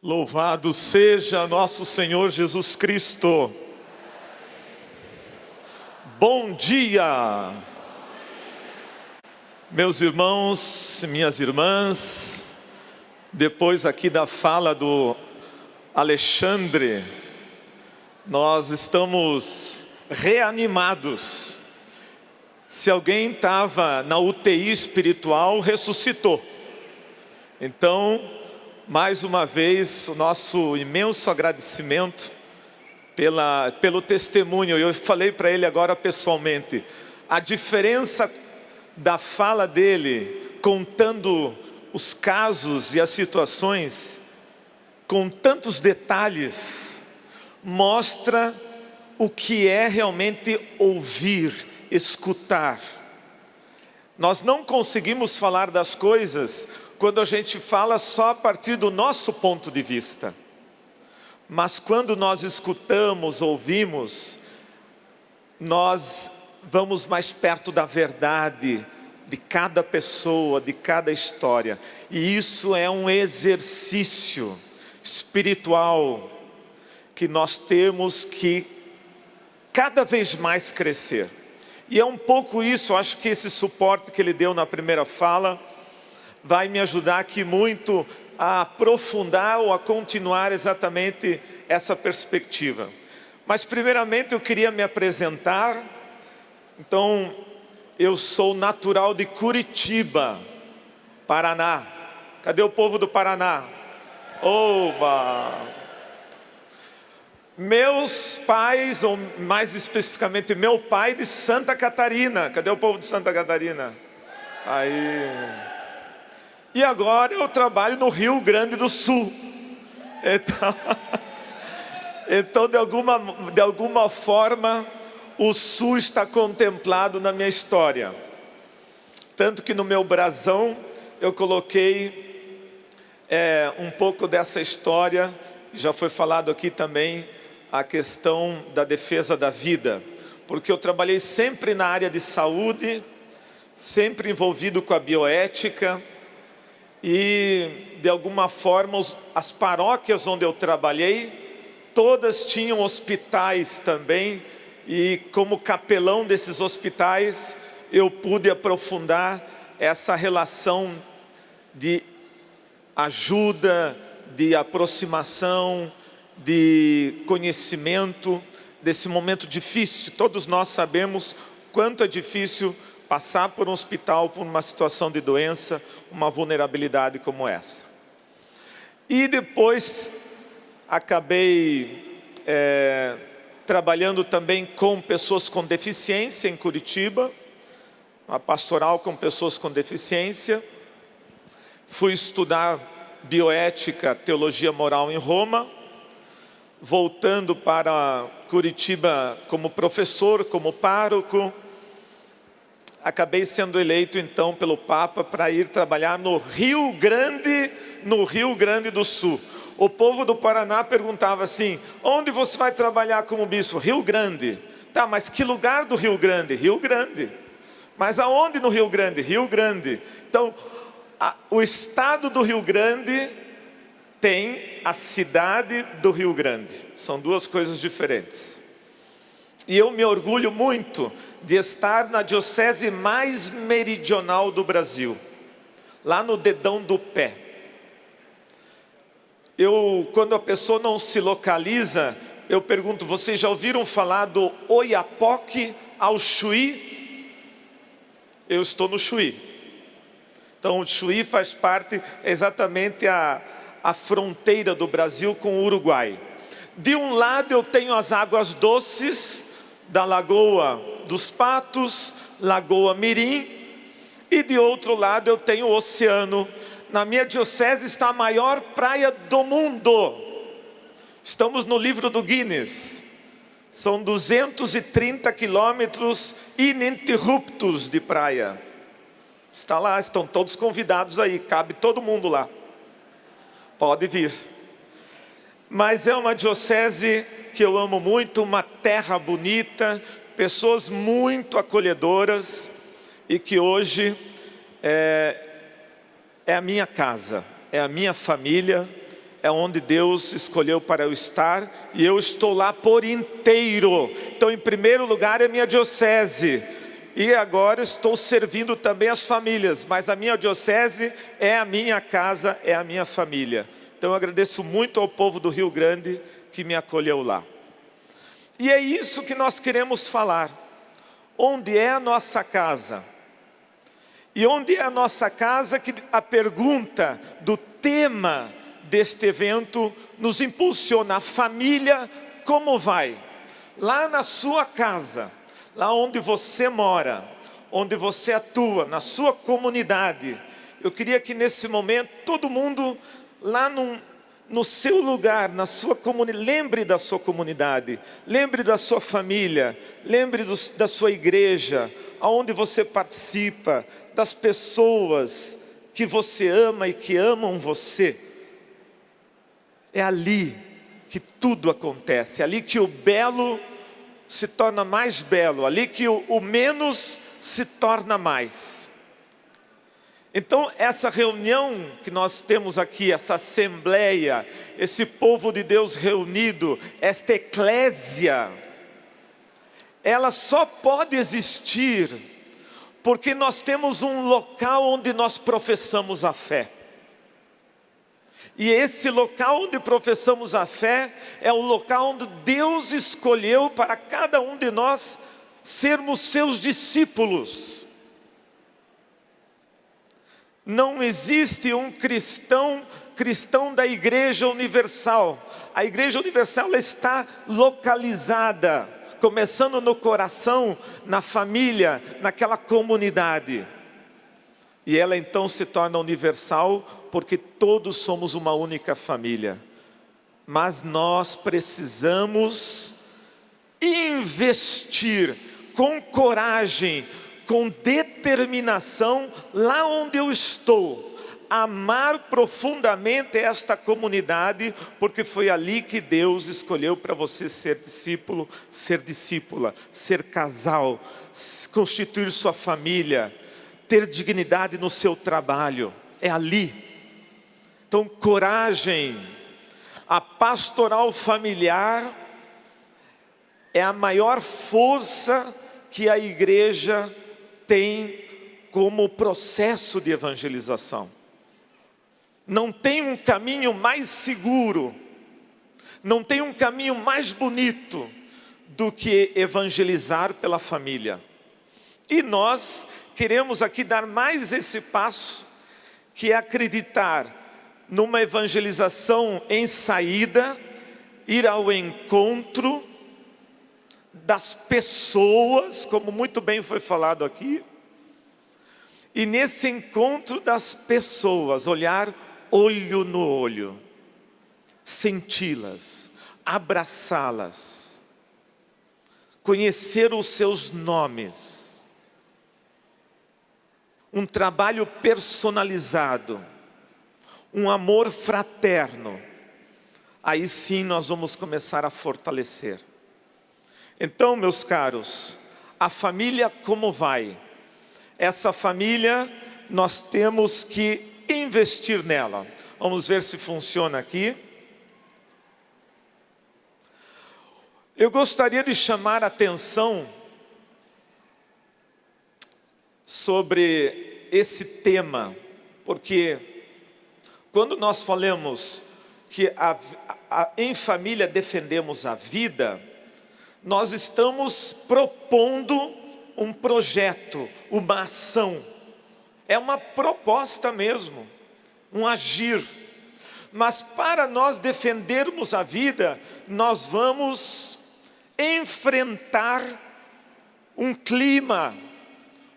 Louvado seja nosso Senhor Jesus Cristo. Bom dia, meus irmãos, minhas irmãs. Depois aqui da fala do Alexandre, nós estamos reanimados. Se alguém estava na UTI espiritual, ressuscitou. Então, mais uma vez, o nosso imenso agradecimento pelo testemunho. Eu falei para ele agora pessoalmente, a diferença da fala dele, contando os casos e as situações, com tantos detalhes, mostra o que é realmente ouvir, escutar. Nós não conseguimos falar das coisas quando a gente fala só a partir do nosso ponto de vista. Mas quando nós escutamos, ouvimos, nós vamos mais perto da verdade de cada pessoa, de cada história. E isso é um exercício espiritual que nós temos que cada vez mais crescer. E é um pouco isso, acho que esse suporte que ele deu na primeira fala vai me ajudar aqui muito a aprofundar ou a continuar exatamente essa perspectiva. Mas primeiramente eu queria me apresentar. Então, eu sou natural de Curitiba, Paraná. Cadê o povo do Paraná? Oba! Meus pais, ou mais especificamente meu pai de Santa Catarina. Cadê o povo de Santa Catarina? Aí... E agora eu trabalho no Rio Grande do Sul. Então de alguma forma, o Sul está contemplado na minha história. Tanto que no meu brasão, eu coloquei um pouco dessa história. Já foi falado aqui também a questão da defesa da vida. Porque eu trabalhei sempre na área de saúde, sempre envolvido com a bioética. E de alguma forma as paróquias onde eu trabalhei, todas tinham hospitais também. E como capelão desses hospitais, eu pude aprofundar essa relação de ajuda, de aproximação, de conhecimento desse momento difícil. Todos nós sabemos quanto é difícil passar por um hospital, por uma situação de doença, uma vulnerabilidade como essa. E depois acabei trabalhando também com pessoas com deficiência em Curitiba, uma pastoral com pessoas com deficiência. Fui estudar bioética, teologia moral em Roma, voltando para Curitiba como professor, como pároco. Acabei sendo eleito então pelo Papa para ir trabalhar no Rio Grande do Sul. O povo do Paraná perguntava assim, onde você vai trabalhar como bispo? Rio Grande. Tá, mas que lugar do Rio Grande? Rio Grande. Mas aonde no Rio Grande? Rio Grande. Então, o estado do Rio Grande tem a cidade do Rio Grande. São duas coisas diferentes. E eu me orgulho muito de estar na diocese mais meridional do Brasil, lá no dedão do pé. Quando a pessoa não se localiza, eu pergunto, vocês já ouviram falar do Oiapoque ao Chuí? Eu estou no Chuí. Então o Chuí faz parte exatamente a fronteira do Brasil com o Uruguai. De um lado eu tenho as águas doces da Lagoa dos Patos, Lagoa Mirim, e de outro lado eu tenho o oceano. Na minha diocese está a maior praia do mundo. Estamos no livro do Guinness. São 230 quilômetros ininterruptos de praia. Está lá, estão todos convidados aí, cabe todo mundo lá. Pode vir. Mas é uma diocese que eu amo muito, uma terra bonita, pessoas muito acolhedoras e que hoje é a minha casa, é a minha família, é onde Deus escolheu para eu estar, e eu estou lá por inteiro. Então, em primeiro lugar é minha diocese, e agora estou servindo também as famílias, mas a minha diocese é a minha casa, é a minha família. Então eu agradeço muito ao povo do Rio Grande que me acolheu lá. E é isso que nós queremos falar. Onde é a nossa casa? E onde é a nossa casa, que a pergunta do tema deste evento nos impulsiona. A família, como vai? Lá na sua casa, lá onde você mora, onde você atua, na sua comunidade. Eu queria que nesse momento todo mundo lá no seu lugar, na sua comunidade, lembre da sua comunidade, lembre da sua família, lembre da sua igreja, aonde você participa, das pessoas que você ama e que amam você. É ali que tudo acontece, é ali que o belo se torna mais belo, ali que o menos se torna mais. Então essa reunião que nós temos aqui, essa assembleia, esse povo de Deus reunido, esta eclésia, ela só pode existir porque nós temos um local onde nós professamos a fé. E esse local onde professamos a fé é o local onde Deus escolheu para cada um de nós sermos seus discípulos. Não existe um cristão da Igreja Universal. A Igreja Universal ela está localizada, começando no coração, na família, naquela comunidade. E ela então se torna universal porque todos somos uma única família. Mas nós precisamos investir com coragem, com determinação, lá onde eu estou. Amar profundamente esta comunidade, porque foi ali que Deus escolheu para você ser discípulo, ser discípula, ser casal, constituir sua família, ter dignidade no seu trabalho. É ali. Então, coragem. A pastoral familiar é a maior força que a igreja tem como processo de evangelização. Não tem um caminho mais seguro, não tem um caminho mais bonito do que evangelizar pela família. E nós queremos aqui dar mais esse passo, que é acreditar numa evangelização em saída, ir ao encontro das pessoas, como muito bem foi falado aqui. E nesse encontro das pessoas, olhar olho no olho, senti-las, abraçá-las, conhecer os seus nomes. Um trabalho personalizado, um amor fraterno. Aí sim nós vamos começar a fortalecer. Então, meus caros, a família como vai? Essa família, nós temos que investir nela. Vamos ver se funciona aqui. Eu gostaria de chamar a atenção sobre esse tema, porque quando nós falamos que em família defendemos a vida, nós estamos propondo um projeto, uma ação. É uma proposta mesmo, um agir. Mas para nós defendermos a vida, nós vamos enfrentar um clima,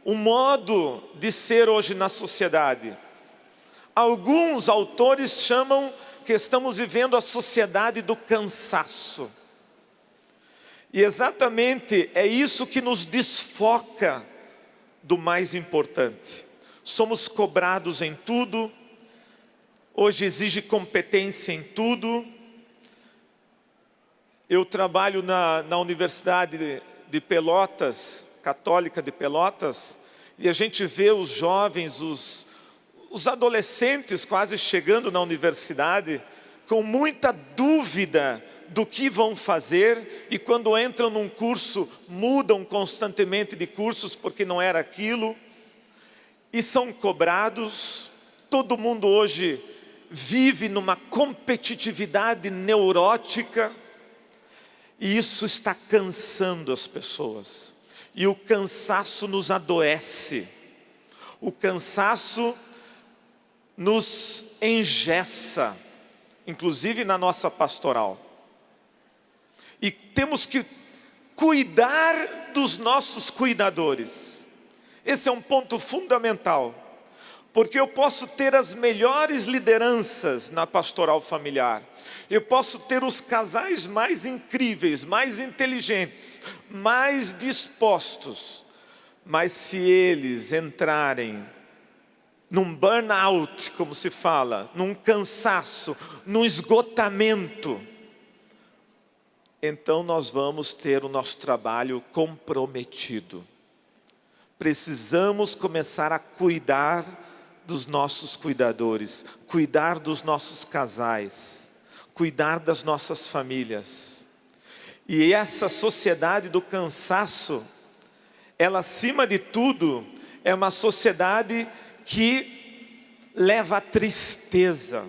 um modo de ser hoje na sociedade. Alguns autores chamam que estamos vivendo a sociedade do cansaço. E exatamente é isso que nos desfoca do mais importante. Somos cobrados em tudo, hoje exige competência em tudo. Eu trabalho na Universidade de Pelotas, Católica de Pelotas, e a gente vê os jovens, os adolescentes quase chegando na universidade, com muita dúvida do que vão fazer, e quando entram num curso, mudam constantemente de cursos porque não era aquilo, e são cobrados. Todo mundo hoje vive numa competitividade neurótica, e isso está cansando as pessoas, e o cansaço nos adoece, o cansaço nos engessa, inclusive na nossa pastoral. E temos que cuidar dos nossos cuidadores. Esse é um ponto fundamental, porque eu posso ter as melhores lideranças na pastoral familiar, eu posso ter os casais mais incríveis, mais inteligentes, mais dispostos, mas se eles entrarem num burnout, como se fala, num cansaço, num esgotamento, então nós vamos ter o nosso trabalho comprometido. Precisamos começar a cuidar dos nossos cuidadores, cuidar dos nossos casais, cuidar das nossas famílias. E essa sociedade do cansaço, ela acima de tudo, é uma sociedade que leva à tristeza.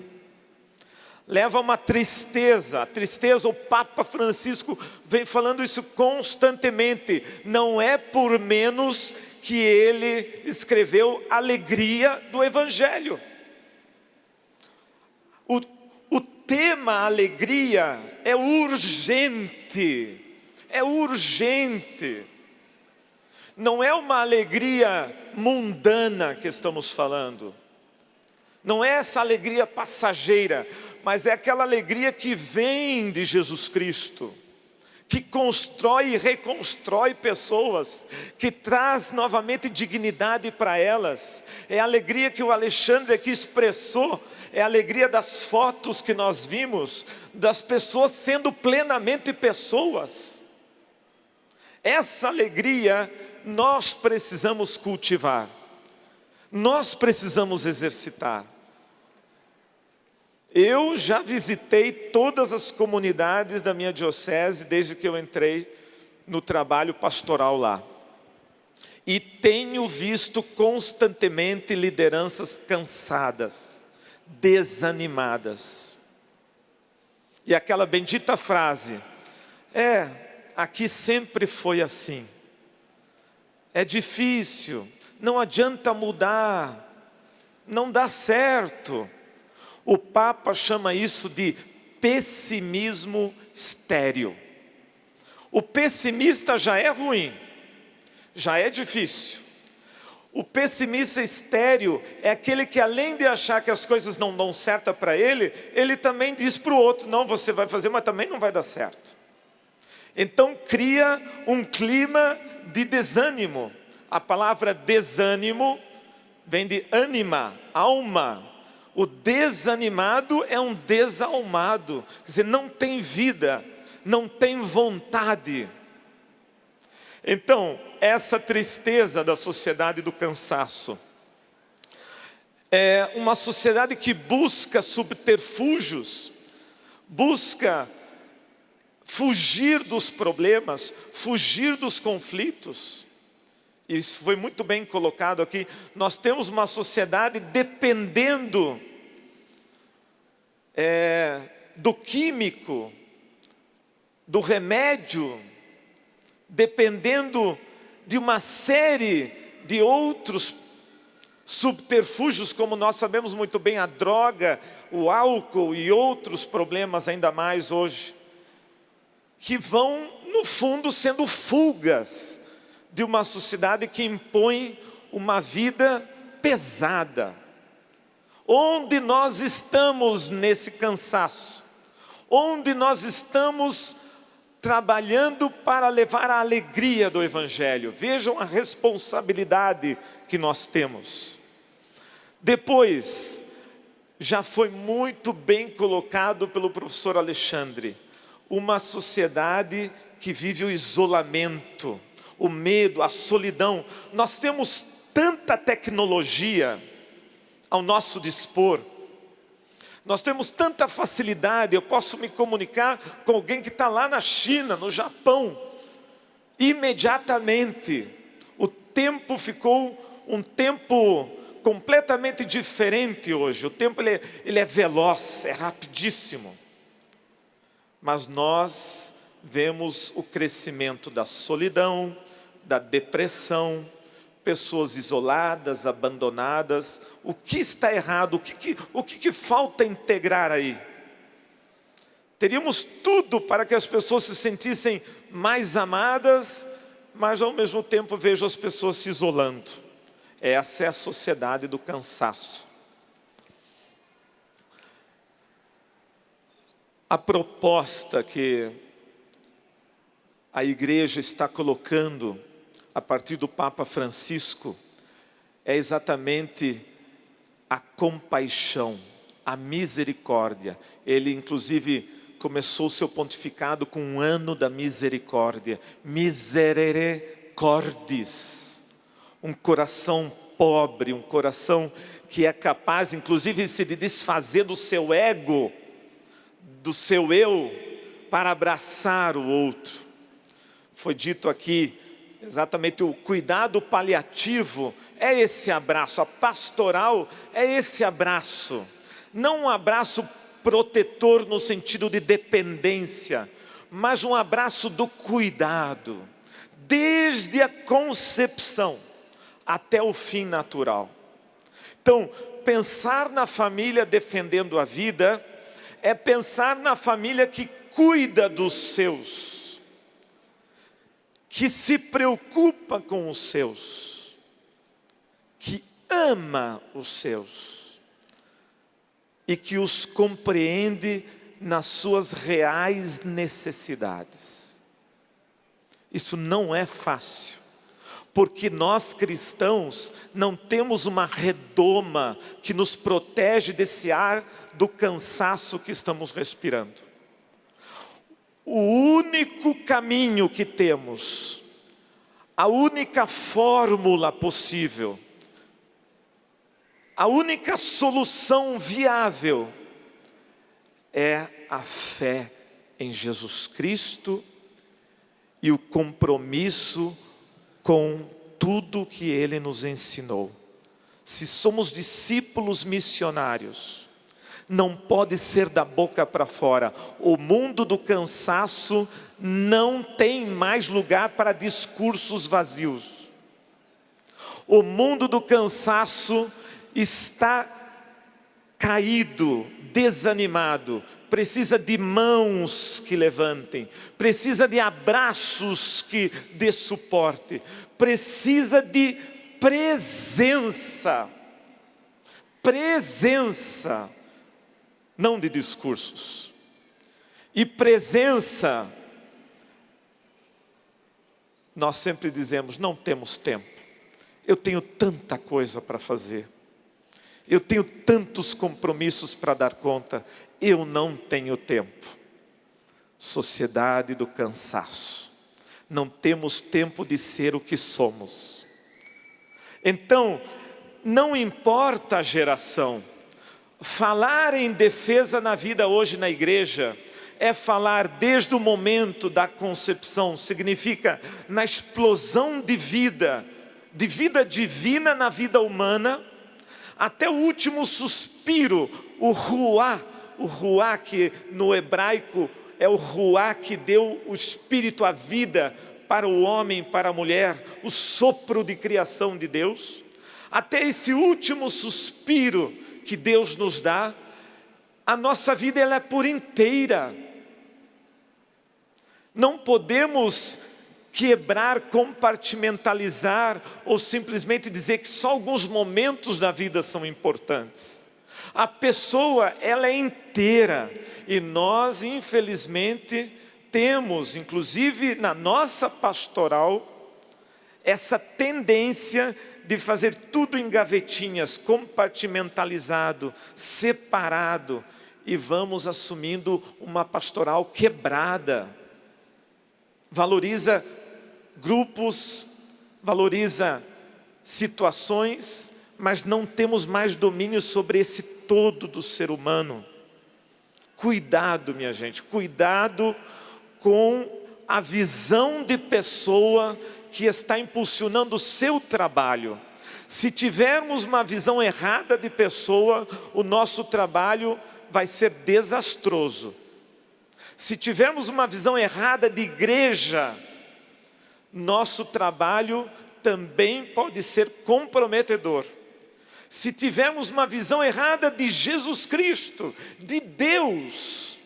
Leva a uma tristeza, a tristeza, o Papa Francisco vem falando isso constantemente. Não é por menos que ele escreveu Alegria do Evangelho. O tema alegria é urgente, é urgente. Não é uma alegria mundana que estamos falando. Não é essa alegria passageira, mas é aquela alegria que vem de Jesus Cristo, que constrói e reconstrói pessoas, que traz novamente dignidade para elas. É a alegria que o Alexandre aqui expressou, é a alegria das fotos que nós vimos, das pessoas sendo plenamente pessoas. Essa alegria nós precisamos cultivar, nós precisamos exercitar. Eu já visitei todas as comunidades da minha diocese desde que eu entrei no trabalho pastoral lá. E tenho visto constantemente lideranças cansadas, desanimadas. E aquela bendita frase, aqui sempre foi assim. É difícil, não adianta mudar, não dá certo. O Papa chama isso de pessimismo estéril. O pessimista já é ruim, já é difícil. O pessimista estéril é aquele que, além de achar que as coisas não dão certo para ele, ele também diz para o outro, não, você vai fazer, mas também não vai dar certo. Então cria um clima de desânimo. A palavra desânimo vem de ânima, alma. O desanimado é um desalmado, quer dizer, não tem vida, não tem vontade. Então, essa tristeza da sociedade do cansaço, é uma sociedade que busca subterfúgios, busca fugir dos problemas, fugir dos conflitos. Isso foi muito bem colocado aqui. Nós temos uma sociedade dependendo do químico, do remédio, dependendo de uma série de outros subterfúgios, como nós sabemos muito bem, a droga, o álcool e outros problemas ainda mais hoje, que vão, no fundo, sendo fugas de uma sociedade que impõe uma vida pesada. Onde nós estamos nesse cansaço? Onde nós estamos trabalhando para levar a alegria do Evangelho? Vejam a responsabilidade que nós temos. Depois, já foi muito bem colocado pelo professor Alexandre, uma sociedade que vive o isolamento, o medo, a solidão. Nós temos tanta tecnologia ao nosso dispor, Nós temos tanta facilidade, eu posso me comunicar com alguém que está lá na China, no Japão, imediatamente. O tempo ficou um tempo completamente diferente hoje. O tempo ele é veloz, é rapidíssimo. Mas nós vemos o crescimento da solidão, da depressão, pessoas isoladas, abandonadas. O que está errado? O que falta integrar aí? Teríamos tudo para que as pessoas se sentissem mais amadas, mas ao mesmo tempo vejo as pessoas se isolando. Essa é a sociedade do cansaço. A proposta que a igreja está colocando a partir do Papa Francisco é exatamente a compaixão, a misericórdia. Ele inclusive começou o seu pontificado com um ano da misericórdia. Miserere cordis. Um coração pobre, um coração que é capaz inclusive de desfazer do seu ego, do seu eu, para abraçar o outro. Foi dito aqui, exatamente o cuidado paliativo é esse abraço, a pastoral é esse abraço. Não um abraço protetor no sentido de dependência, mas um abraço do cuidado, desde a concepção até o fim natural. Então, pensar na família defendendo a vida é pensar na família que cuida dos seus, que se preocupa com os seus, que ama os seus e que os compreende nas suas reais necessidades. Isso não é fácil, porque nós cristãos não temos uma redoma que nos protege desse ar do cansaço que estamos respirando. O único caminho que temos, a única fórmula possível, a única solução viável é a fé em Jesus Cristo e o compromisso com tudo que Ele nos ensinou. Se somos discípulos missionários, não pode ser da boca para fora. O mundo do cansaço não tem mais lugar para discursos vazios. O mundo do cansaço está caído, desanimado, precisa de mãos que levantem, precisa de abraços que dê suporte, precisa de presença, não de discursos. E presença, nós sempre dizemos, não temos tempo, eu tenho tanta coisa para fazer, eu tenho tantos compromissos para dar conta, eu não tenho tempo. Sociedade do cansaço, não temos tempo de ser o que somos. Então, não importa a geração, falar em defesa na vida hoje na igreja é falar desde o momento da concepção, significa na explosão de vida divina na vida humana, até o último suspiro, o ruá que no hebraico é o ruá que deu o espírito, a vida para o homem, para a mulher, o sopro de criação de Deus, até esse último suspiro que Deus nos dá, a nossa vida ela é por inteira. Não podemos quebrar, compartimentalizar ou simplesmente dizer que só alguns momentos da vida são importantes. A pessoa, ela é inteira e nós, infelizmente, temos, inclusive na nossa pastoral, essa tendência de fazer tudo em gavetinhas, compartimentalizado, separado, e vamos assumindo uma pastoral quebrada. Valoriza grupos, valoriza situações, mas não temos mais domínio sobre esse todo do ser humano. Cuidado, minha gente, cuidado com a visão de pessoa que está impulsionando o seu trabalho. Se tivermos uma visão errada de pessoa, o nosso trabalho vai ser desastroso. Se tivermos uma visão errada de igreja, nosso trabalho também pode ser comprometedor. Se tivermos uma visão errada de Jesus Cristo, de Deus,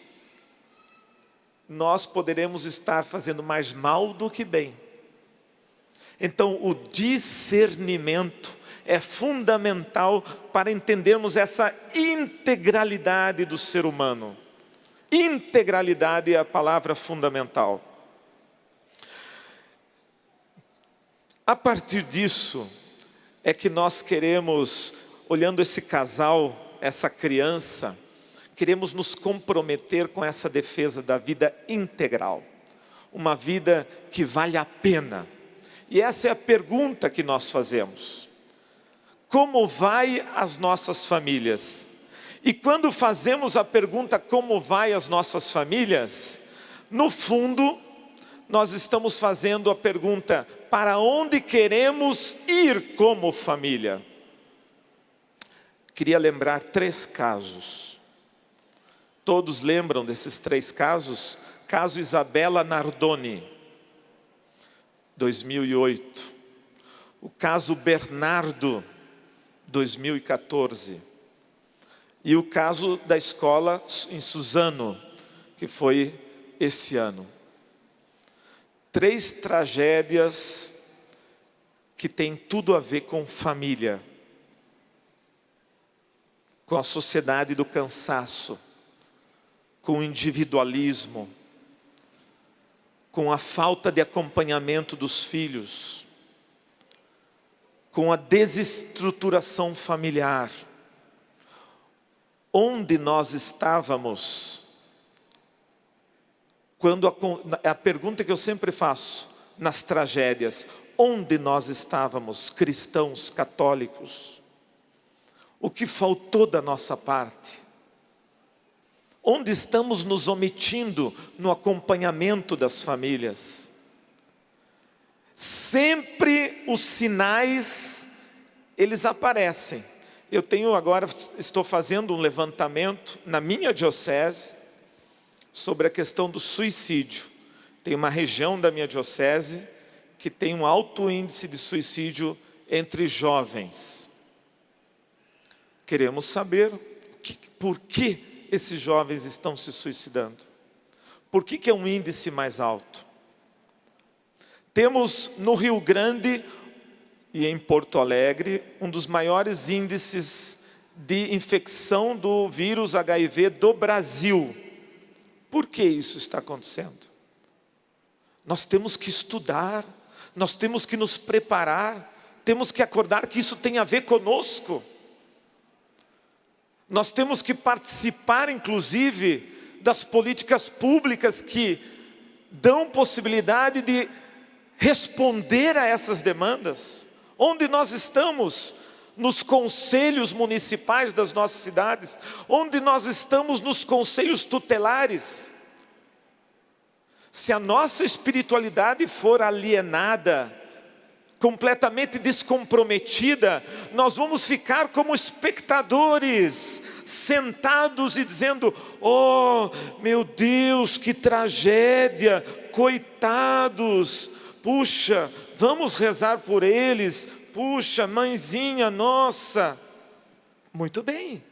nós poderemos estar fazendo mais mal do que bem. Então, o discernimento é fundamental para entendermos essa integralidade do ser humano. Integralidade é a palavra fundamental. A partir disso, é que nós queremos, olhando esse casal, essa criança, queremos nos comprometer com essa defesa da vida integral. Uma vida que vale a pena. E essa é a pergunta que nós fazemos. Como vai as nossas famílias? E quando fazemos a pergunta como vai as nossas famílias, no fundo, nós estamos fazendo a pergunta, para onde queremos ir como família? Queria lembrar 3 casos. Todos lembram desses 3 casos? Caso Isabela Nardoni, 2008. O caso Bernardo, 2014. E o caso da escola em Suzano, que foi esse ano. 3 tragédias que têm tudo a ver com família, com a sociedade do cansaço, com o individualismo, com a falta de acompanhamento dos filhos, com a desestruturação familiar. Onde nós estávamos? Quando a pergunta que eu sempre faço nas tragédias, onde nós estávamos, cristãos, católicos? O que faltou da nossa parte? Onde estamos nos omitindo no acompanhamento das famílias? Sempre os sinais, eles aparecem. Eu estou fazendo um levantamento na minha diocese, sobre a questão do suicídio. Tem uma região da minha diocese que tem um alto índice de suicídio entre jovens. Queremos saber por que esses jovens estão se suicidando. Por que é um índice mais alto? Temos no Rio Grande e em Porto Alegre um dos maiores índices de infecção do vírus HIV do Brasil. Por que isso está acontecendo? Nós temos que estudar, nós temos que nos preparar, temos que acordar que isso tem a ver conosco. Nós temos que participar, inclusive, das políticas públicas que dão possibilidade de responder a essas demandas. Onde nós estamos? Nos conselhos municipais das nossas cidades, onde nós estamos nos conselhos tutelares. Se a nossa espiritualidade for alienada, completamente descomprometida, nós vamos ficar como espectadores, sentados e dizendo, oh, meu Deus, que tragédia, coitados, puxa, vamos rezar por eles, puxa, mãezinha nossa. Muito bem,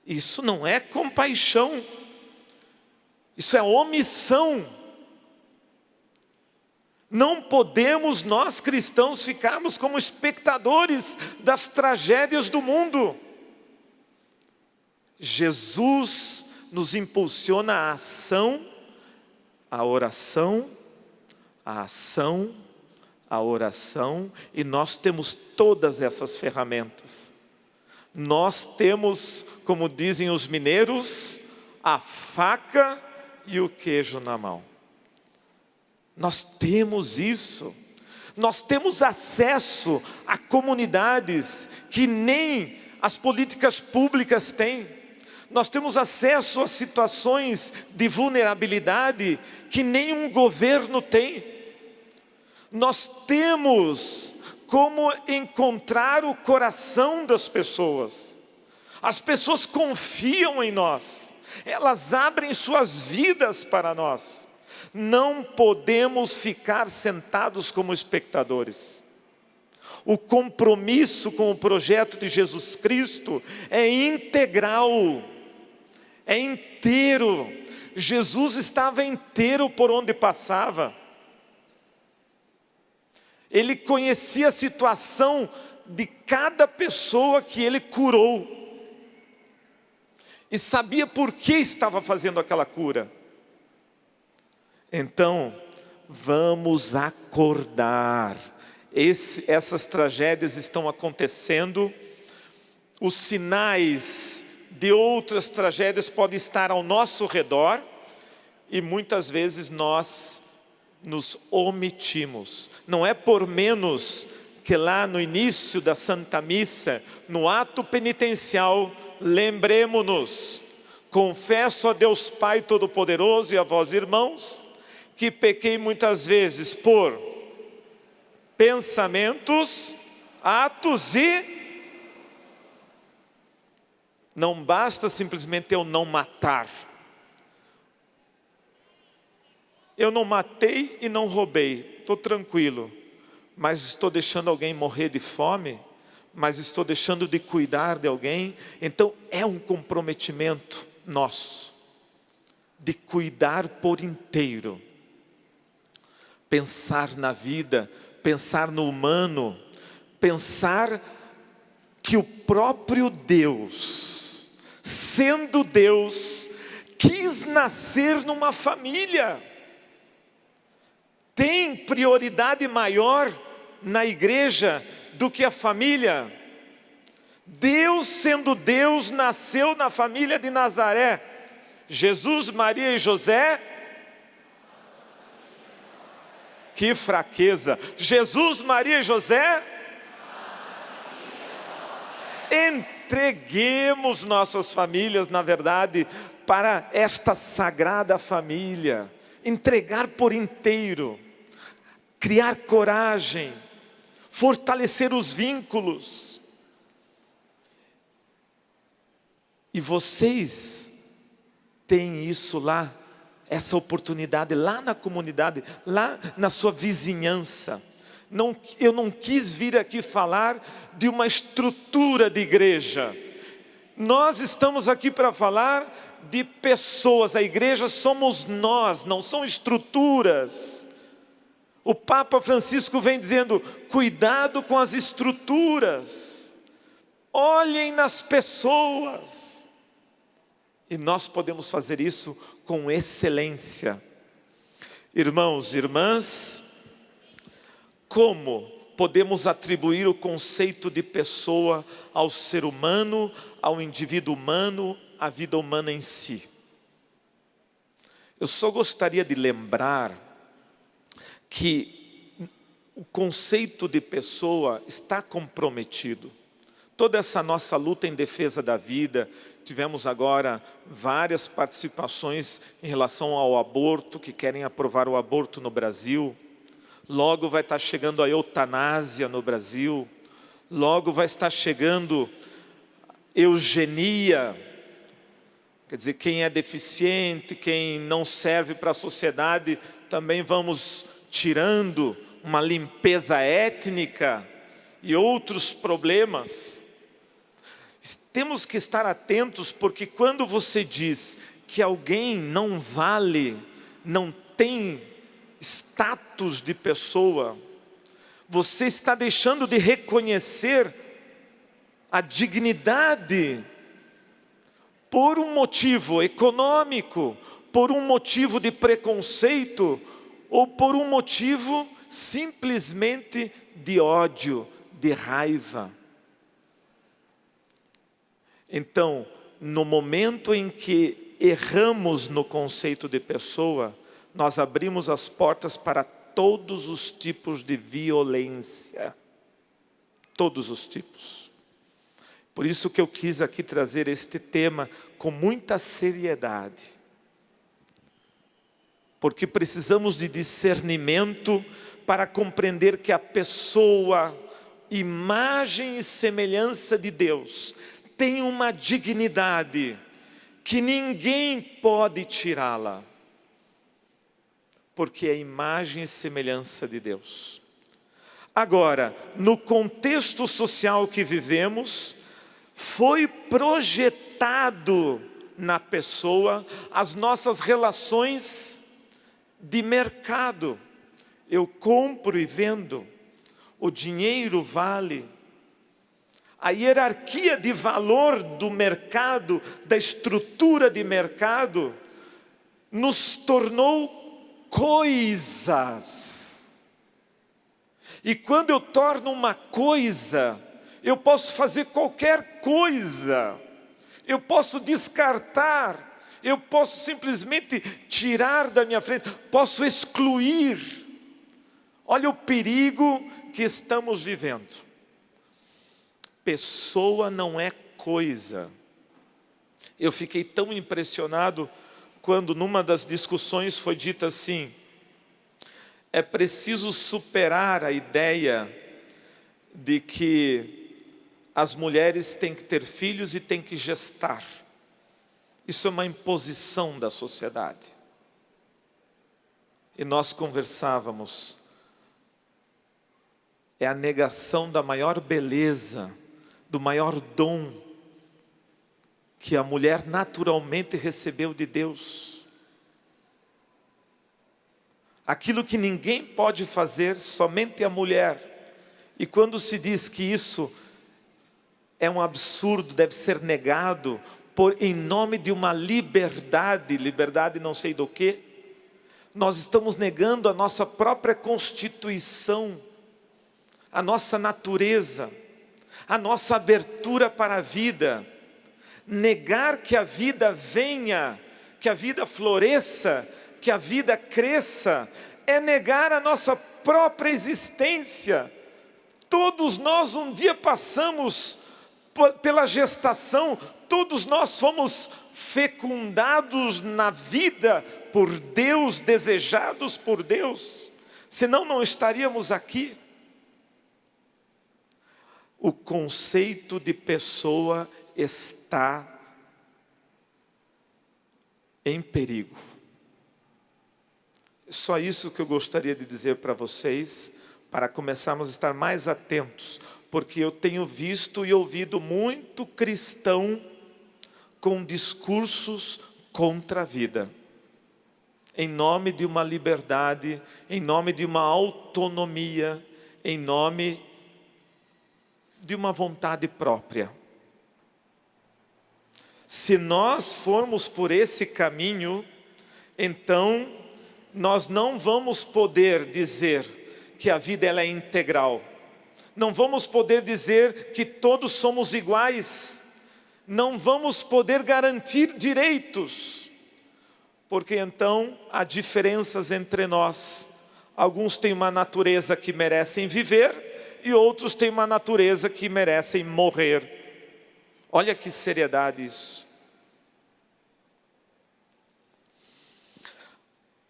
isso não é compaixão, isso é omissão. Não podemos nós cristãos ficarmos como espectadores das tragédias do mundo. Jesus nos impulsiona a ação, a oração, a ação, a oração, e nós temos todas essas ferramentas. Nós temos, como dizem os mineiros, a faca e o queijo na mão. Nós temos isso. Nós temos acesso a comunidades que nem as políticas públicas têm. Nós temos acesso a situações de vulnerabilidade que nenhum governo tem. Nós temos como encontrar o coração das pessoas. As pessoas confiam em nós. Elas abrem suas vidas para nós. Não podemos ficar sentados como espectadores. O compromisso com o projeto de Jesus Cristo é integral, é inteiro. Jesus estava inteiro por onde passava. Ele conhecia a situação de cada pessoa que ele curou. E sabia por que estava fazendo aquela cura. Então, vamos acordar. Essas tragédias estão acontecendo. Os sinais de outras tragédias podem estar ao nosso redor. E muitas vezes nós nos omitimos. Não é por menos que lá no início da Santa Missa, no ato penitencial, lembremos-nos: confesso a Deus Pai Todo-Poderoso e a vós, irmãos, que pequei muitas vezes por pensamentos, atos e... Não basta simplesmente eu não matar. Eu não matei e não roubei, estou tranquilo. Mas estou deixando alguém morrer de fome? Mas estou deixando de cuidar de alguém? Então é um comprometimento nosso, de cuidar por inteiro. Pensar na vida, pensar no humano, pensar que o próprio Deus, sendo Deus, quis nascer numa família. Tem prioridade maior na igreja do que a família? Deus, sendo Deus, nasceu na família de Nazaré. Jesus, Maria e José. Que fraqueza! Jesus, Maria e José. Entreguemos nossas famílias, na verdade, para esta sagrada família. Entregar por inteiro, criar coragem, fortalecer os vínculos. E vocês têm isso lá, essa oportunidade lá na comunidade, lá na sua vizinhança. Eu não quis vir aqui falar de uma estrutura de igreja. Nós estamos aqui para falar de pessoas. A igreja somos nós, não são estruturas. O Papa Francisco vem dizendo: cuidado com as estruturas, olhem nas pessoas. E nós podemos fazer isso com excelência. Irmãos e irmãs, como podemos atribuir o conceito de pessoa ao ser humano, ao indivíduo humano, à vida humana em si? Eu só gostaria de lembrar que o conceito de pessoa está comprometido. Toda essa nossa luta em defesa da vida, tivemos agora várias participações em relação ao aborto, que querem aprovar o aborto no Brasil. Logo vai estar chegando a eutanásia no Brasil. Logo vai estar chegando eugenia. Quer dizer, quem é deficiente, quem não serve para a sociedade, também vamos tirando, uma limpeza étnica e outros problemas. Temos que estar atentos, porque quando você diz que alguém não vale, não tem status de pessoa, você está deixando de reconhecer a dignidade por um motivo econômico, por um motivo de preconceito, ou por um motivo simplesmente de ódio, de raiva. Então, no momento em que erramos no conceito de pessoa, nós abrimos as portas para todos os tipos de violência. Todos os tipos. Por isso que eu quis aqui trazer este tema com muita seriedade. Porque precisamos de discernimento para compreender que a pessoa, imagem e semelhança de Deus, tem uma dignidade que ninguém pode tirá-la. Porque é imagem e semelhança de Deus. Agora, no contexto social que vivemos, foi projetado na pessoa as nossas relações de mercado. Eu compro e vendo, o dinheiro vale. A hierarquia de valor do mercado, da estrutura de mercado, nos tornou coisas. E quando eu torno uma coisa, eu posso fazer qualquer coisa. Eu posso descartar. Eu posso simplesmente tirar da minha frente. Posso excluir. Olha o perigo que estamos vivendo. Pessoa não é coisa. Eu fiquei tão impressionado quando numa das discussões foi dito assim: é preciso superar a ideia de que as mulheres têm que ter filhos e têm que gestar. Isso é uma imposição da sociedade. E nós conversávamos, é a negação da maior beleza, do maior dom que a mulher naturalmente recebeu de Deus. Aquilo que ninguém pode fazer, somente a mulher. E quando se diz que isso é um absurdo, deve ser negado, em nome de uma liberdade, liberdade não sei do que, nós estamos negando a nossa própria constituição, a nossa natureza, a nossa abertura para a vida. Negar que a vida venha, que a vida floresça, que a vida cresça, é negar a nossa própria existência. Todos nós um dia passamos pela gestação, todos nós fomos fecundados na vida por Deus, desejados por Deus, senão não estaríamos aqui. O conceito de pessoa está em perigo. Só isso que eu gostaria de dizer para vocês, para começarmos a estar mais atentos, porque eu tenho visto e ouvido muito cristão com discursos contra a vida, em nome de uma liberdade, em nome de uma autonomia, em nome de uma vontade própria. Se nós formos por esse caminho, então nós não vamos poder dizer que a vida ela é integral. Não vamos poder dizer que todos somos iguais. Não vamos poder garantir direitos. Porque então há diferenças entre nós. Alguns têm uma natureza que merecem viver e outros têm uma natureza que merecem morrer. Olha que seriedade isso.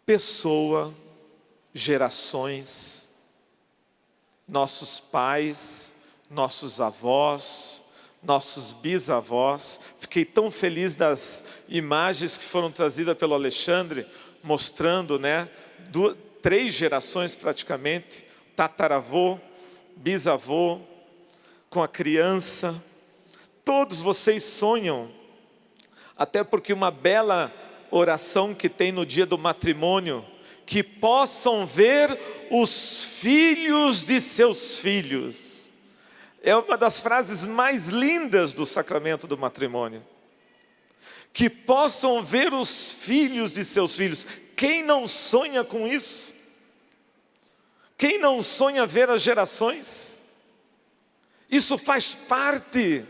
Pessoa, gerações, nossos pais, nossos avós, nossos bisavós. Fiquei tão feliz das imagens que foram trazidas pelo Alexandre, mostrando, né, 3 gerações praticamente, tataravô, bisavô, com a criança. Todos vocês sonham, até porque uma bela oração que tem no dia do matrimônio, que possam ver os filhos de seus filhos. É uma das frases mais lindas do sacramento do matrimônio. Que possam ver os filhos de seus filhos. Quem não sonha com isso? Quem não sonha ver as gerações? Isso faz parte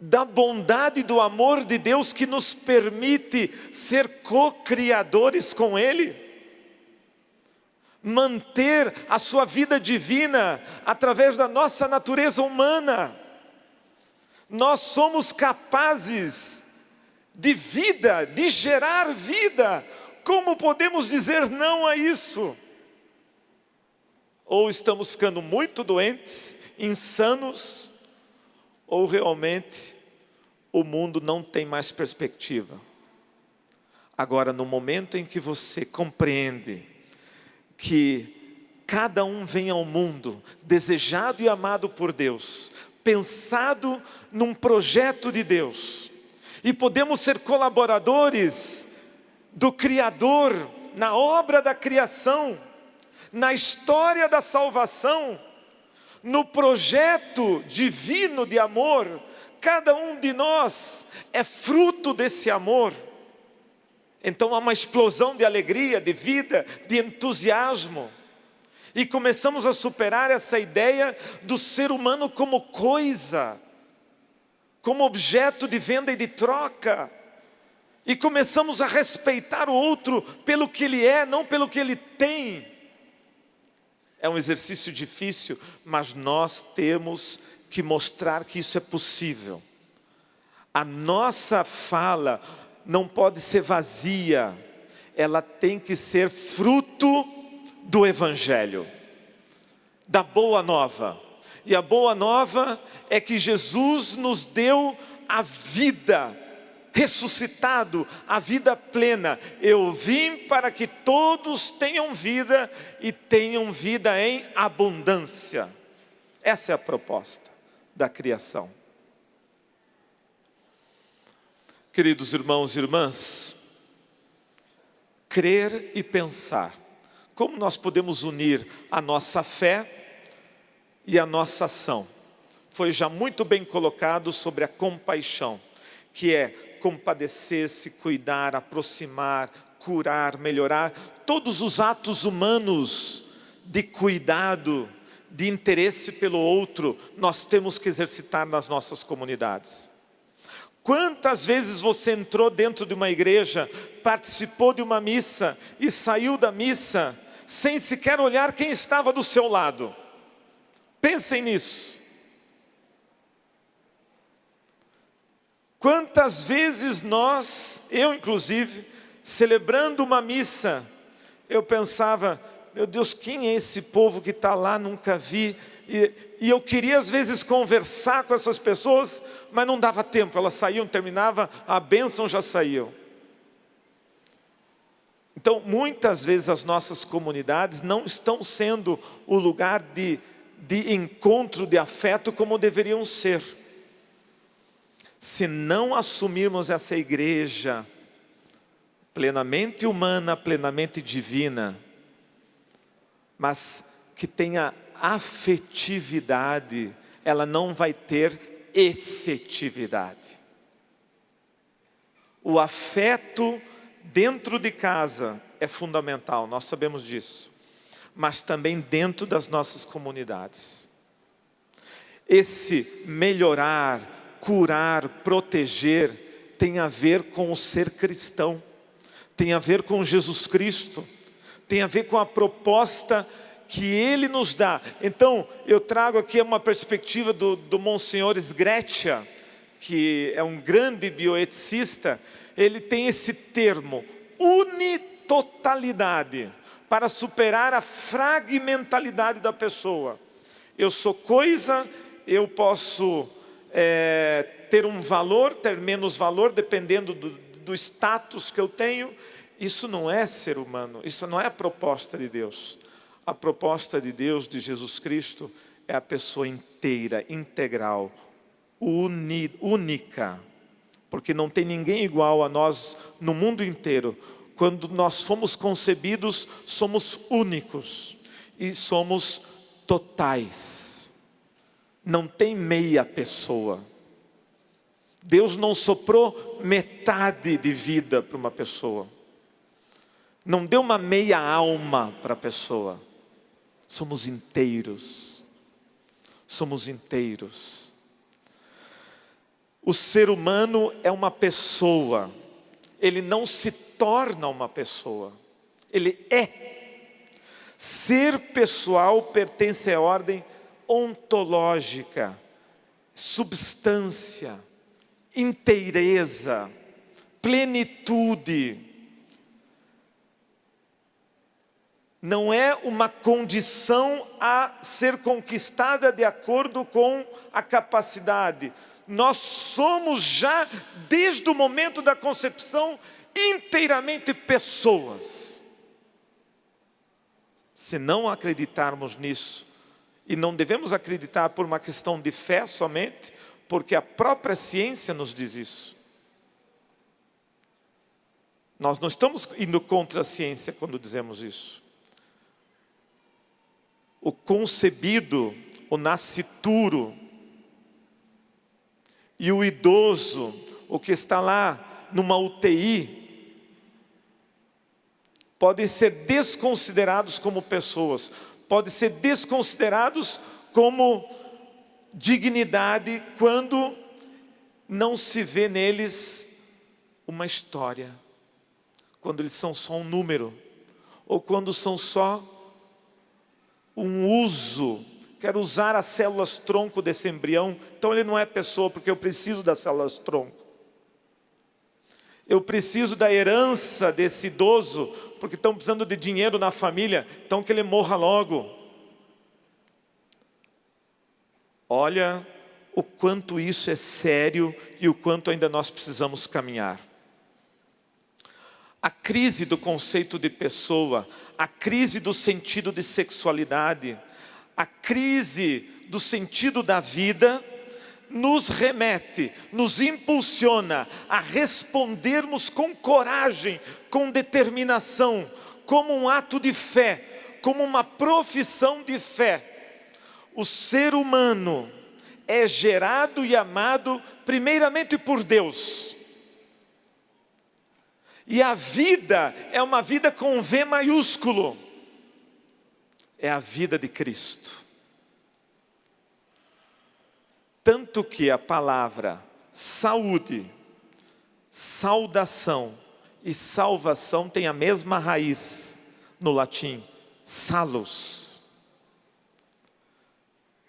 da bondade e do amor de Deus que nos permite ser co-criadores com Ele. Manter a sua vida divina através da nossa natureza humana. Nós somos capazes de vida, de gerar vida. Como podemos dizer não a isso? Ou estamos ficando muito doentes, insanos, ou realmente o mundo não tem mais perspectiva. Agora, no momento em que você compreende que cada um vem ao mundo desejado e amado por Deus, pensado num projeto de Deus, e podemos ser colaboradores do Criador na obra da criação, na história da salvação, no projeto divino de amor. Cada um de nós é fruto desse amor. Então há uma explosão de alegria, de vida, de entusiasmo. E começamos a superar essa ideia do ser humano como coisa, como objeto de venda e de troca. E começamos a respeitar o outro pelo que ele é, não pelo que ele tem. É um exercício difícil, mas nós temos que mostrar que isso é possível. A nossa fala não pode ser vazia, ela tem que ser fruto do Evangelho, da boa nova. E a boa nova é que Jesus nos deu a vida, ressuscitado, a vida plena. Eu vim para que todos tenham vida e tenham vida em abundância. Essa é a proposta da criação. Queridos irmãos e irmãs, crer e pensar. Como nós podemos unir a nossa fé e a nossa ação? Foi já muito bem colocado sobre a compaixão, que é compadecer-se, cuidar, aproximar, curar, melhorar. Todos os atos humanos de cuidado, de interesse pelo outro, nós temos que exercitar nas nossas comunidades. Quantas vezes você entrou dentro de uma igreja, participou de uma missa e saiu da missa sem sequer olhar quem estava do seu lado? Pensem nisso. Quantas vezes nós, eu inclusive, celebrando uma missa, eu pensava, meu Deus, quem é esse povo que está lá, nunca vi. E eu queria às vezes conversar com essas pessoas, mas não dava tempo, elas saíam, terminava, a bênção já saiu. Então, muitas vezes as nossas comunidades não estão sendo o lugar de encontro, de afeto como deveriam ser. Se não assumirmos essa igreja plenamente humana, plenamente divina, mas que tenha afetividade, ela não vai ter efetividade. O afeto dentro de casa é fundamental, nós sabemos disso, mas também dentro das nossas comunidades. Esse melhorar, curar, proteger, tem a ver com o ser cristão, tem a ver com Jesus Cristo, tem a ver com a proposta que Ele nos dá. Então, eu trago aqui uma perspectiva do Monsenhor Sgreccia, que é um grande bioeticista. Ele tem esse termo, unitotalidade, para superar a fragmentalidade da pessoa. Eu sou coisa, eu posso ter um valor, ter menos valor, dependendo do status que eu tenho. Isso não é ser humano, isso não é a proposta de Deus. A proposta de Deus, de Jesus Cristo, é a pessoa inteira, integral, única. Porque não tem ninguém igual a nós no mundo inteiro. Quando nós fomos concebidos, somos únicos e somos totais. Não tem meia pessoa. Deus não soprou metade de vida para uma pessoa. Não deu uma meia alma para a pessoa. Somos inteiros. Somos inteiros. O ser humano é uma pessoa. Ele não se torna uma pessoa. Ele é. Ser pessoal pertence à ordem ontológica. substância, inteireza, plenitude. Não é uma condição a ser conquistada de acordo com a capacidade. Nós somos já, desde o momento da concepção, inteiramente pessoas. Se não acreditarmos nisso, e não devemos acreditar por uma questão de fé somente, porque a própria ciência nos diz isso. Nós não estamos indo contra a ciência quando dizemos isso. O concebido, o nascituro e o idoso, o que está lá numa UTI, podem ser desconsiderados como pessoas, podem ser desconsiderados como dignidade quando não se vê neles uma história, quando eles são só um número, ou quando são só um uso. Quero usar as células tronco desse embrião, então ele não é pessoa, porque eu preciso das células tronco. Eu preciso da herança desse idoso, porque estão precisando de dinheiro na família, então que ele morra logo. Olha o quanto isso é sério e o quanto ainda nós precisamos caminhar. A crise do conceito de pessoa, a crise do sentido de sexualidade, a crise do sentido da vida, nos remete, nos impulsiona a respondermos com coragem, com determinação, como um ato de fé, como uma profissão de fé. O ser humano é gerado e amado primeiramente por Deus. E a vida é uma vida com V maiúsculo. É a vida de Cristo. Tanto que a palavra saúde, saudação e salvação tem a mesma raiz no latim, salus.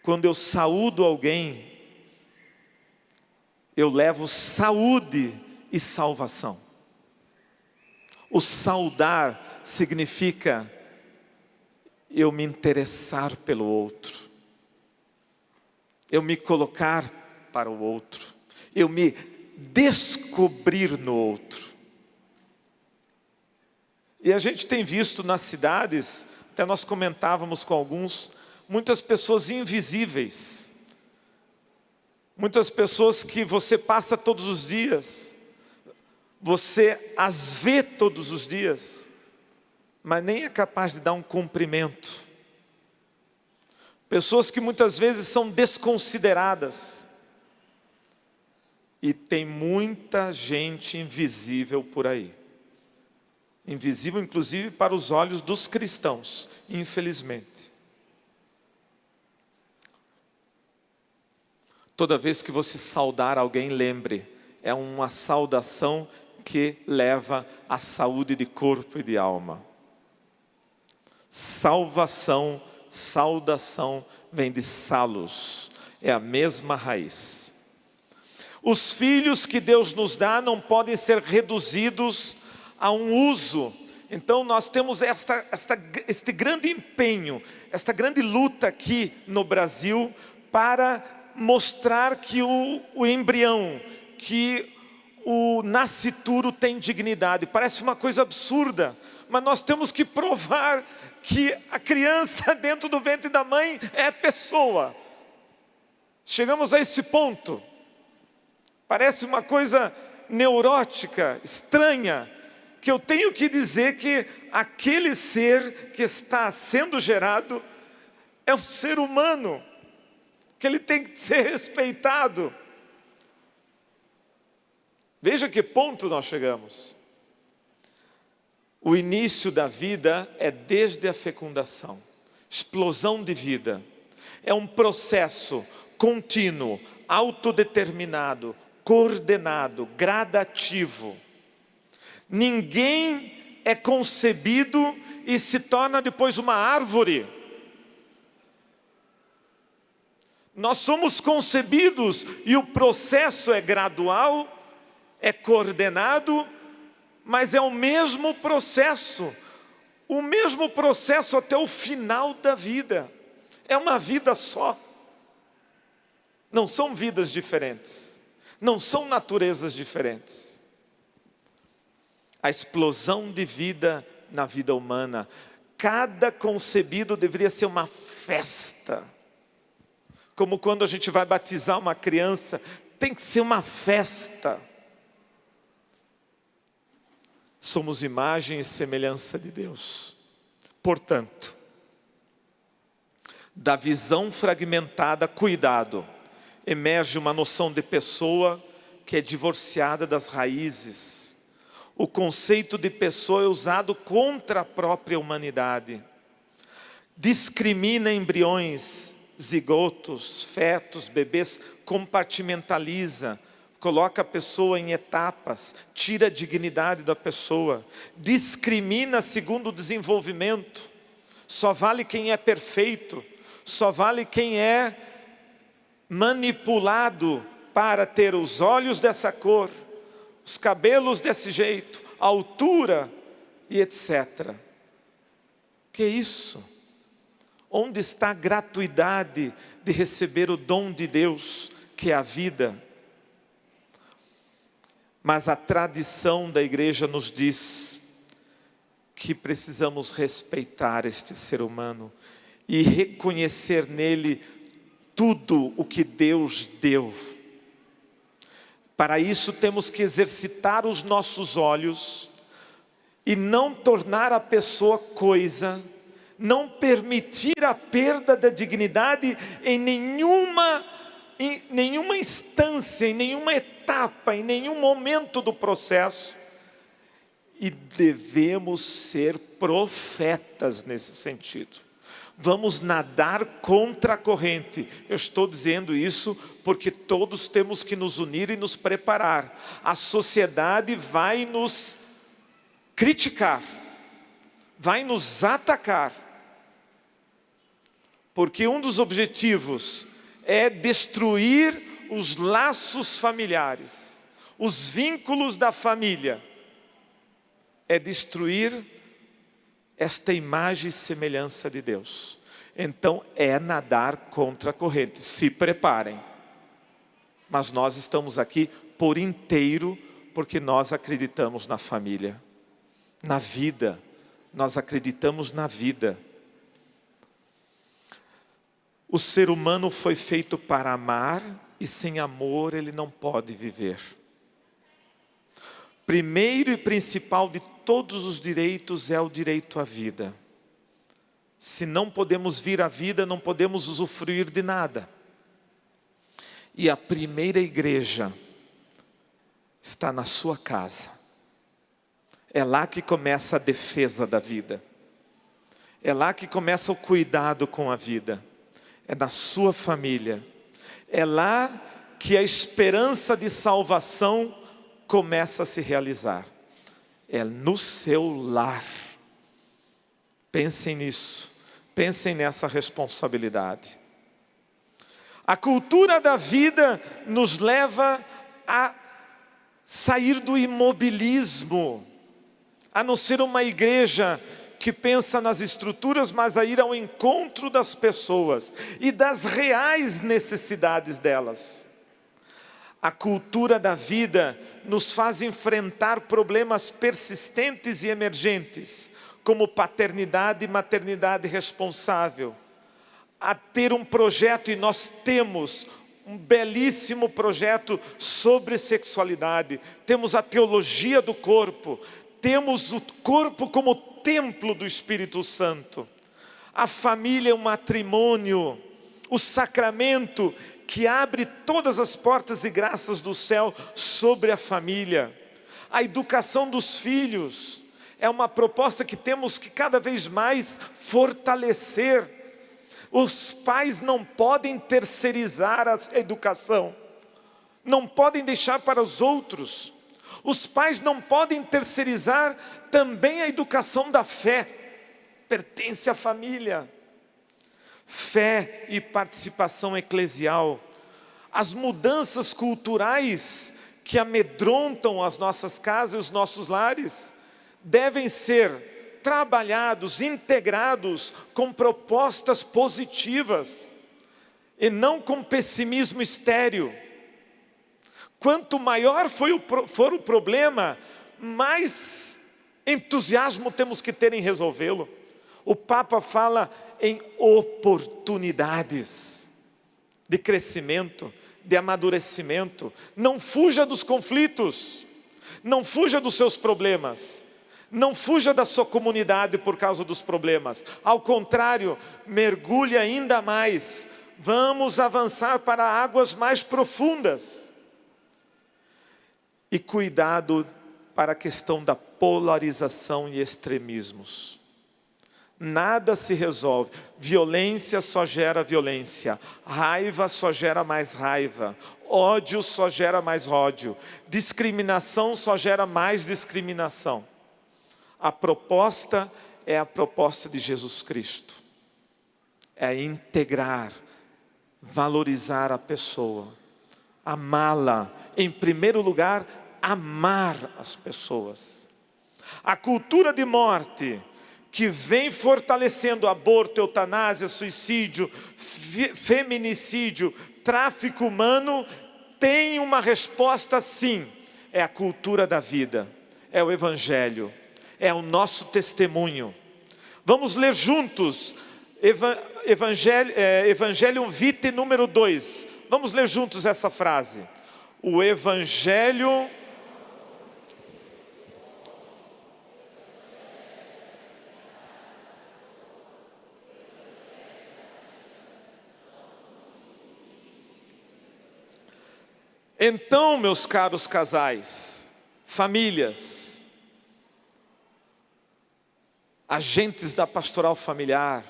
Quando eu saúdo alguém, eu levo saúde e salvação. O saudar significa eu me interessar pelo outro, eu me colocar para o outro, eu me descobrir no outro. E a gente tem visto nas cidades, até nós comentávamos com alguns, muitas pessoas invisíveis, muitas pessoas que você passa todos os dias, você as vê todos os dias, mas nem é capaz de dar um cumprimento. Pessoas que muitas vezes são desconsideradas. E tem muita gente invisível por aí. Invisível inclusive para os olhos dos cristãos, infelizmente. Toda vez que você saudar alguém, lembre, é uma saudação que leva à saúde de corpo e de alma. Salvação, saudação, vem de salus, é a mesma raiz. Os filhos que Deus nos dá não podem ser reduzidos a um uso. Então nós temos este grande empenho, esta grande luta aqui no Brasil para mostrar que o embrião, que o nascituro tem dignidade. Parece uma coisa absurda, mas nós temos que provar que a criança dentro do ventre da mãe é pessoa. Chegamos a esse ponto. Parece uma coisa neurótica, estranha, que eu tenho que dizer que aquele ser que está sendo gerado é um ser humano, que ele tem que ser respeitado. Veja que ponto nós chegamos. O início da vida é desde a fecundação, explosão de vida. É um processo contínuo, autodeterminado, coordenado, gradativo. Ninguém é concebido e se torna depois uma árvore. Nós somos concebidos e o processo é gradual, é coordenado, mas é o mesmo processo até o final da vida. É uma vida só. Não são vidas diferentes, não são naturezas diferentes. A explosão de vida na vida humana, cada concebido deveria ser uma festa. Como quando a gente vai batizar uma criança, tem que ser uma festa. Somos imagem e semelhança de Deus. Portanto, da visão fragmentada, cuidado, emerge uma noção de pessoa que é divorciada das raízes. O conceito de pessoa é usado contra a própria humanidade. Discrimina embriões, zigotos, fetos, bebês, compartimentaliza, coloca a pessoa em etapas, tira a dignidade da pessoa, discrimina segundo o desenvolvimento. Só vale quem é perfeito, só vale quem é manipulado para ter os olhos dessa cor, os cabelos desse jeito, a altura e etc. Que isso? Onde está a gratuidade de receber o dom de Deus, que é a vida? Mas a tradição da igreja nos diz que precisamos respeitar este ser humano e reconhecer nele tudo o que Deus deu. Para isso temos que exercitar os nossos olhos e não tornar a pessoa coisa, não permitir a perda da dignidade em nenhuma instância, em nenhuma etapa, em nenhum momento do processo. E devemos ser profetas nesse sentido. Vamos nadar contra a corrente. Eu estou dizendo isso porque todos temos que nos unir e nos preparar. A sociedade vai nos criticar, vai nos atacar, porque um dos objetivos é destruir os laços familiares, os vínculos da família, é destruir esta imagem e semelhança de Deus. Então é nadar contra a corrente. Se preparem. Mas nós estamos aqui por inteiro porque nós acreditamos na família, na vida. Nós acreditamos na vida. O ser humano foi feito para amar e sem amor ele não pode viver. Primeiro e principal de todos os direitos é o direito à vida. Se não podemos vir à vida, não podemos usufruir de nada. E a primeira igreja está na sua casa. É lá que começa a defesa da vida. É lá que começa o cuidado com a vida. É na sua família. É lá que a esperança de salvação começa a se realizar. É no seu lar. Pensem nisso. Pensem nessa responsabilidade. A cultura da vida nos leva a sair do imobilismo, a não ser uma igreja que pensa nas estruturas, mas a ir ao encontro das pessoas e das reais necessidades delas. A cultura da vida nos faz enfrentar problemas persistentes e emergentes, como paternidade e maternidade responsável. A ter um projeto, e nós temos um belíssimo projeto sobre sexualidade. Temos a teologia do corpo, temos o corpo como templo do Espírito Santo. A família é um matrimônio, o sacramento que abre todas as portas e graças do céu sobre a família. A educação dos filhos é uma proposta que temos que cada vez mais fortalecer. Os pais não podem terceirizar a educação, não podem deixar para os outros. Os pais não podem terceirizar também a educação da fé, pertence à família. fé e participação eclesial. As mudanças culturais que amedrontam as nossas casas e os nossos lares devem ser trabalhados, integrados com propostas positivas e não com pessimismo estéril. Quanto maior for o problema, mais entusiasmo temos que ter em resolvê-lo. O Papa fala em oportunidades de crescimento, de amadurecimento. Não fuja dos conflitos, não fuja dos seus problemas, não fuja da sua comunidade por causa dos problemas. Ao contrário, mergulhe ainda mais. Vamos avançar para águas mais profundas. E cuidado para a questão da polarização e extremismos. Nada se resolve. Violência só gera violência. Raiva só gera mais raiva. Ódio só gera mais ódio. Discriminação só gera mais discriminação. A proposta é a proposta de Jesus Cristo. É integrar, valorizar a pessoa. Amá-la. Em primeiro lugar, amar as pessoas. A cultura de morte que vem fortalecendo aborto, eutanásia, suicídio, feminicídio, tráfico humano, tem uma resposta sim. É a cultura da vida, é o Evangelho, é o nosso testemunho. Vamos ler juntos Evangelium Vitae número 2. Vamos ler juntos essa frase. O Evangelho Então, meus caros casais, famílias, agentes da pastoral familiar,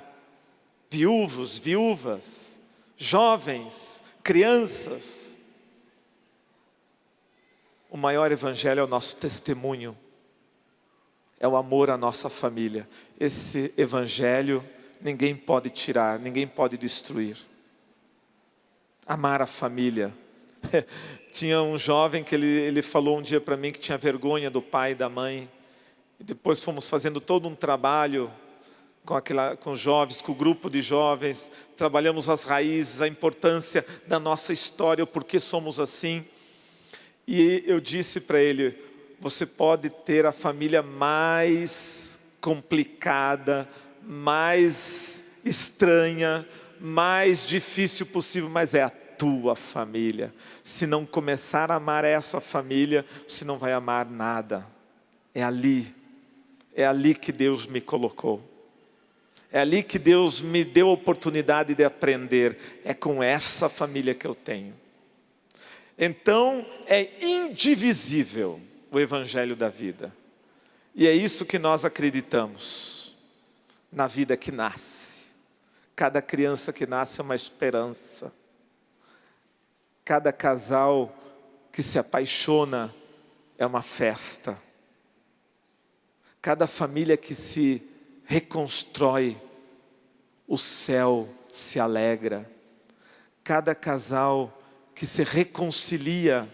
viúvos, viúvas, jovens, crianças, o maior evangelho é o nosso testemunho, é o amor à nossa família. Esse evangelho ninguém pode tirar, ninguém pode destruir. Amar a família. Tinha um jovem que ele falou um dia para mim que tinha vergonha do pai e da mãe. E depois fomos fazendo todo um trabalho com jovens, com o grupo de jovens. Trabalhamos as raízes, a importância da nossa história, o porquê somos assim. E eu disse para ele, você pode ter a família mais complicada, mais estranha, mais difícil possível, mas é a tua família. Se não começar a amar essa família, você não vai amar nada. É ali que Deus me colocou. É ali que Deus me deu a oportunidade de aprender. É com essa família que eu tenho. Então, é indivisível o Evangelho da vida. E é isso que nós acreditamos. Na vida que nasce. Cada criança que nasce é uma esperança. Cada casal que se apaixona é uma festa. Cada família que se reconstrói, o céu se alegra. Cada casal que se reconcilia,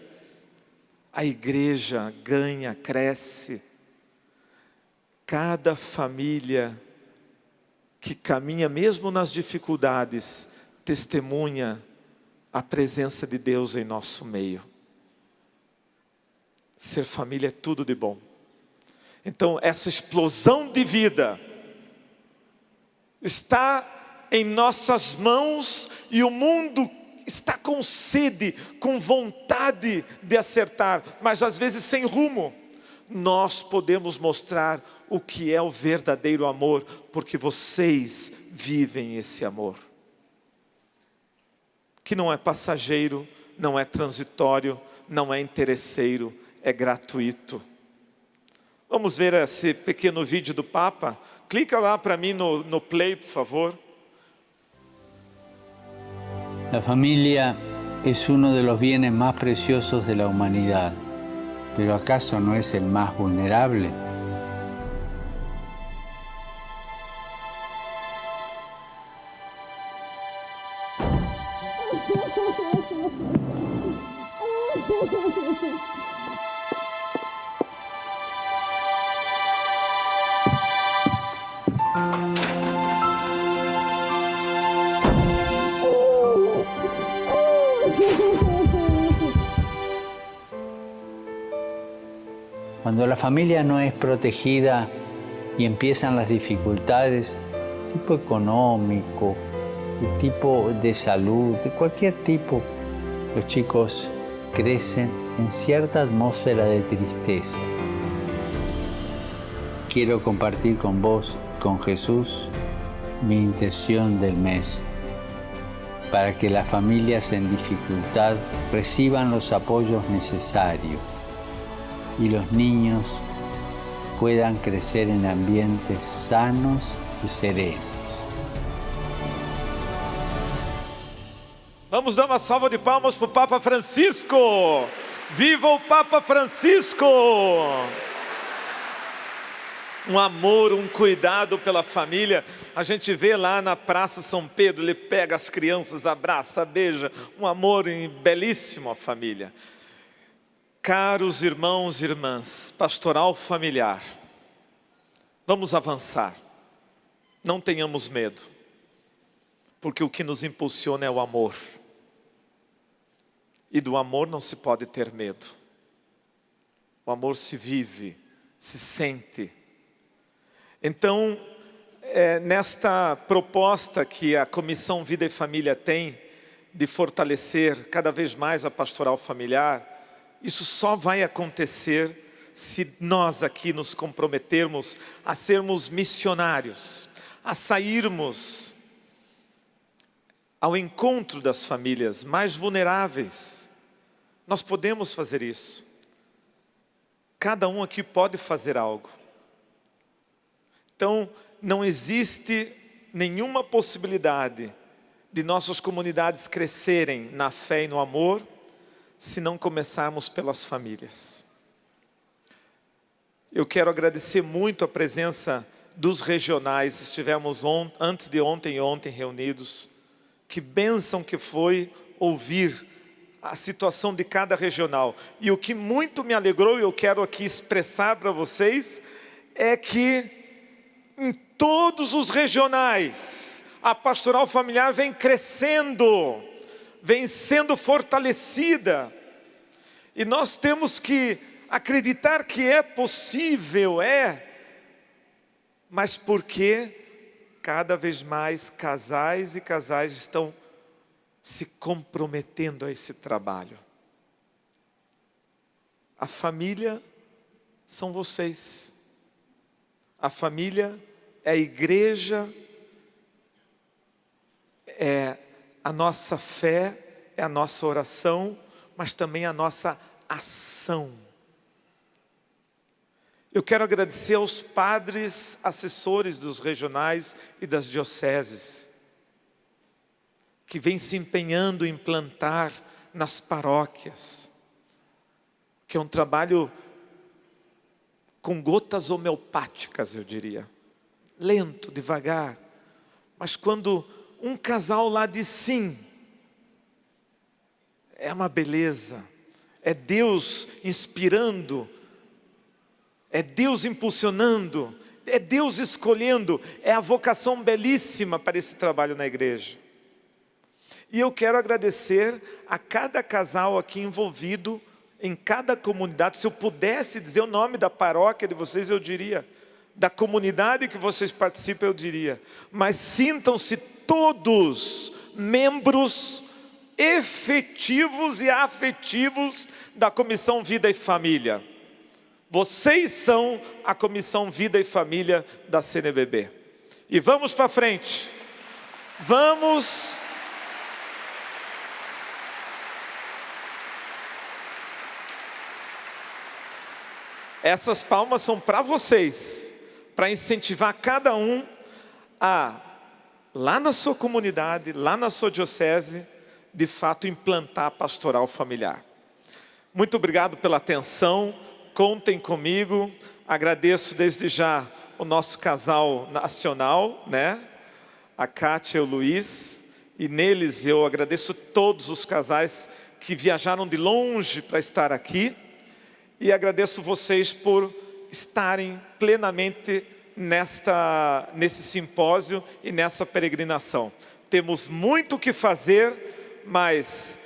a igreja ganha, cresce. Cada família que caminha mesmo nas dificuldades, testemunha a presença de Deus em nosso meio. Ser família é tudo de bom. Então essa explosão de vida está em nossas mãos e o mundo está com sede, com vontade de acertar, mas às vezes sem rumo. Nós podemos mostrar o que é o verdadeiro amor, porque vocês vivem esse amor. Que não é passageiro, não é transitório, não é interesseiro, é gratuito. Vamos ver esse pequeno vídeo do Papa? Clica lá para mim no play, por favor. La familia es uno de los bienes más preciosos de la humanidad, pero ¿acaso no es el más vulnerable? Cuando la familia no es protegida y empiezan las dificultades, tipo económico, de tipo de salud, de cualquier tipo, los chicos crecen en cierta atmósfera de tristeza. Quiero compartir con vos, con Jesús, mi intención del mes, para que las familias en dificultad reciban los apoyos necesarios y los niños puedan crecer en ambientes sanos y serenos. Vamos dar uma salva de palmas para o Papa Francisco. Viva o Papa Francisco! Um amor, um cuidado pela família. A gente vê lá na Praça São Pedro, ele pega as crianças, abraça, beija. Um amor belíssimo à família. Caros irmãos e irmãs, pastoral familiar, vamos avançar. Não tenhamos medo, porque o que nos impulsiona é o amor. E do amor não se pode ter medo. O amor se vive, se sente. Então, nesta proposta que a Comissão Vida e Família tem, de fortalecer cada vez mais a pastoral familiar, isso só vai acontecer se nós aqui nos comprometermos a sermos missionários, a sairmos ao encontro das famílias mais vulneráveis. Nós podemos fazer isso. Cada um aqui pode fazer algo. Então, não existe nenhuma possibilidade de nossas comunidades crescerem na fé e no amor, se não começarmos pelas famílias. Eu quero agradecer muito a presença dos regionais. Estivemos antes de ontem e ontem reunidos. Que bênção que foi ouvir a situação de cada regional. E o que muito me alegrou, e eu quero aqui expressar para vocês, é que em todos os regionais, a pastoral familiar vem crescendo, vem sendo fortalecida. E nós temos que acreditar que é possível, mas porque cada vez mais casais e casais estão se comprometendo a esse trabalho. A família são vocês. A família é a igreja, é a nossa fé, é a nossa oração, mas também a nossa ação. Eu quero agradecer aos padres assessores dos regionais e das dioceses, que vêm se empenhando em implantar nas paróquias, que é um trabalho com gotas homeopáticas, eu diria. Lento, devagar. Mas quando um casal lá diz sim, é uma beleza. É Deus inspirando, é Deus impulsionando, é Deus escolhendo. É a vocação belíssima para esse trabalho na igreja. E eu quero agradecer a cada casal aqui envolvido, em cada comunidade. Se eu pudesse dizer o nome da paróquia de vocês, eu diria. Da comunidade que vocês participam, eu diria. Mas sintam-se todos membros efetivos e afetivos da Comissão Vida e Família. Vocês são a Comissão Vida e Família da CNBB. E vamos para frente. Vamos. Essas palmas são para vocês, para incentivar cada um a, lá na sua comunidade, lá na sua diocese, de fato implantar a pastoral familiar. Muito obrigado pela atenção, contem comigo, agradeço desde já o nosso casal nacional, né? A Kátia e o Luiz, E neles eu agradeço todos os casais que viajaram de longe para estar aqui. E agradeço vocês por estarem plenamente nesse simpósio e nessa peregrinação. Temos muito o que fazer, mas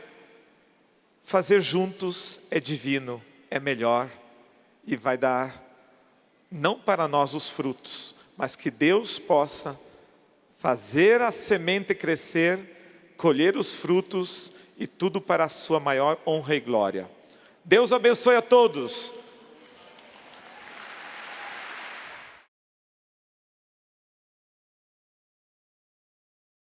fazer juntos é divino, é melhor e vai dar, não para nós os frutos, mas que Deus possa fazer a semente crescer, colher os frutos e tudo para a sua maior honra e glória. Deus abençoe a todos.